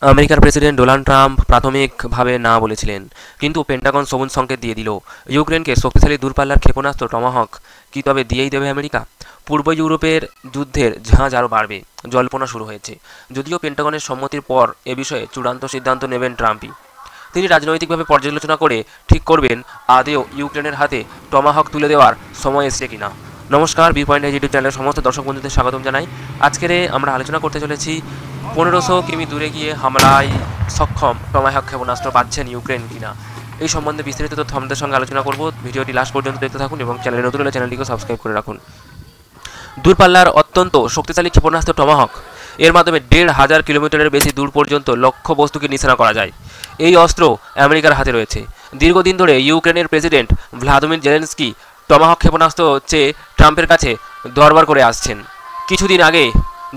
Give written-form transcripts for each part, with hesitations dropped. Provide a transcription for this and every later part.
আমেরিকার president Donald Trump প্রাথমিকভাবে না বলেছিলেন, কিন্তু পেন্টাগন সবুজ সংকেত দিয়ে দিল। ইউক্রেনকে শক্তিশালী দূরপাল্লার ক্ষেপণাস্ত্র টমাহক কি তবে দিয়েই দেবে আমেরিকা? পূর্ব ইউরোপের যুদ্ধের ঝাঁজ আরও বাড়বে, জল্পনা শুরু হয়েছে। যদিও পেন্টাগনের সম্মতির পর এ বিষয়ে চূড়ান্ত সিদ্ধান্ত নেবেন ট্রাম্পই। তিনি রাজনৈতিকভাবে পর্যালোচনা করে ঠিক করবেন আদেও ইউক্রেনের হাতে টমাহক তুলে দেওয়ার সময় এসেছে কিনা। নমস্কার, বি পয়েন্ট ইউটিউব চ্যানেলের সমস্ত দর্শক বন্ধুদের স্বাগতম জানাই। আজকের আমরা আলোচনা করতে চলেছি 1500 কিমি দূরে গিয়ে হামলায় সক্ষম টমাহক ক্ষেপণাস্ত্র পাচ্ছেন ইউক্রেন কিনা। এই সম্বন্ধে বিস্তারিত তথ্য আমাদের সঙ্গে আলোচনা করব। ভিডিওটি লাস্ট পর্যন্ত দেখতে থাকুন এবং চ্যানেলে নতুন হলে চ্যানেলটিকে সাবস্ক্রাইব করে রাখুন। দূরপাল্লার অত্যন্ত শক্তিশালী ক্ষেপণাস্ত্র টমাহক, এর মাধ্যমে 1500 কিলোমিটারের বেশি দূর পর্যন্ত লক্ষ্য বস্তুকে নিশানা করা যায়। এই অস্ত্র আমেরিকার হাতে রয়েছে। দীর্ঘদিন ধরে ইউক্রেনের প্রেসিডেন্ট ভ্লাদিমির জেলেনস্কি টমাহক ক্ষেপণাস্ত্র চেয়ে ট্রাম্পের কাছে দরবার করে আসছেন। কিছুদিন আগে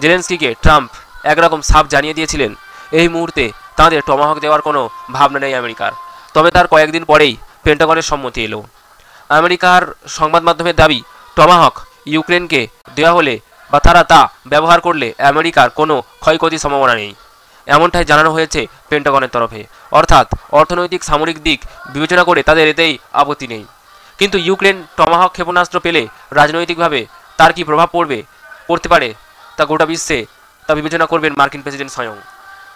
জেলেনস্কিকে ট্রাম্প একরকম সাফ জানিয়ে দিয়েছিলেন এই মুহূর্তে তাঁদের টমাহক দেওয়ার কোনো ভাবনা নেই আমেরিকার। তবে তার কয়েকদিন পরেই পেন্টাগনের সম্মতি এলো। আমেরিকার সংবাদ মাধ্যমের দাবি, টমাহক ইউক্রেনকে দেওয়া হলে বা তারা তা ব্যবহার করলে আমেরিকার কোনো ক্ষয়ক্ষতির সম্ভাবনা নেই, এমনটাই জানানো হয়েছে পেন্টাগনের তরফে। অর্থাৎ অর্থনৈতিক সামরিক দিক বিবেচনা করে তাদের এতেই আপত্তি নেই। কিন্তু ইউক্রেন টমাহক ক্ষেপণাস্ত্র পেলে রাজনৈতিকভাবে তার কী প্রভাব পড়তে পারে তা গোটা বিশ্বে তা বিবেচনা করবেন মার্কিন প্রেসিডেন্ট স্বয়ং।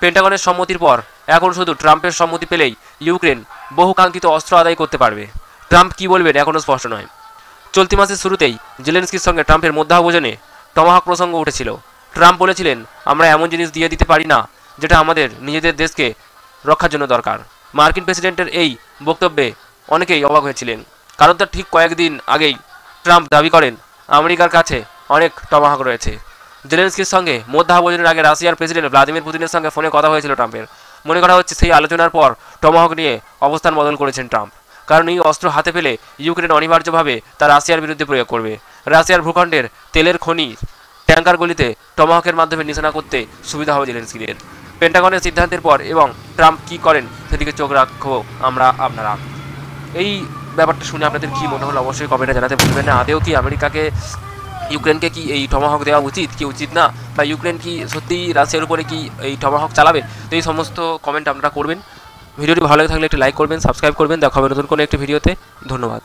পেন্টাগনের সম্মতির পর এখন শুধু ট্রাম্পের সম্মতি পেলেই ইউক্রেন বহুকাঙ্ক্ষিত অস্ত্র আদায় করতে পারবে। ট্রাম্প কী বলবেন এখনও স্পষ্ট নয়। চলতি মাসের শুরুতেই জেলেনস্কির সঙ্গে ট্রাম্পের মধ্যাহ্নভোজনে টমাহক প্রসঙ্গ উঠেছিল। ট্রাম্প বলেছিলেন, আমরা এমন জিনিস দিয়ে দিতে পারি না যেটা আমাদের নিজেদের দেশকে রক্ষার জন্য দরকার। মার্কিন প্রেসিডেন্টের এই বক্তব্যে অনেকেই অবাক হয়েছিলেন, কারণ তার ঠিক কয়েকদিন আগেই ট্রাম্প দাবি করেন আমেরিকার কাছে অনেক টমাহক রয়েছে। জেলেনস্কির সঙ্গে মধ্যাহ্নভোজনের আগে রাশিয়ার প্রেসিডেন্ট ভ্লাদিমির পুতিনের সঙ্গে ফোনে কথা হয়েছিল ট্রাম্পের। মনে করা হচ্ছে সেই আলোচনার পর টমাহক নিয়ে অবস্থান বদল করেছেন ট্রাম্প, কারণ এই অস্ত্র হাতে পেলে ইউক্রেন অনিবার্যভাবে তা রাশিয়ার বিরুদ্ধে প্রয়োগ করবে। রাশিয়ার ভূখণ্ডের তেলের খনি ট্যাঙ্কারগুলিতে টমাহকের মাধ্যমে নিশানা করতে সুবিধা হবে জেলেনস্কিদের। পেন্টাগনের সিদ্ধান্তের পর এবং ট্রাম্প কী করেন সেদিকে চোখ রাখবো আপনারা। এই ব্যাপারটা শুনে আপনাদের কী মনে হলো অবশ্যই কমেন্টে জানাতে ভুলবেন না। আদেও কি ইউক্রেনকে কি এই টমাহক দেওয়া উচিত কি উচিত না, বা ইউক্রেন কি সত্যিই রাশিয়ার উপরে কি এই টমাহক চালাবে? তো এই সমস্ত কমেন্ট আপনারা করবেন। ভিডিওটি ভালো লাগে থাকলে একটি লাইক করবেন, সাবস্ক্রাইব করবেন। দেখা হবে নতুন কোনো একটি ভিডিওতে। ধন্যবাদ।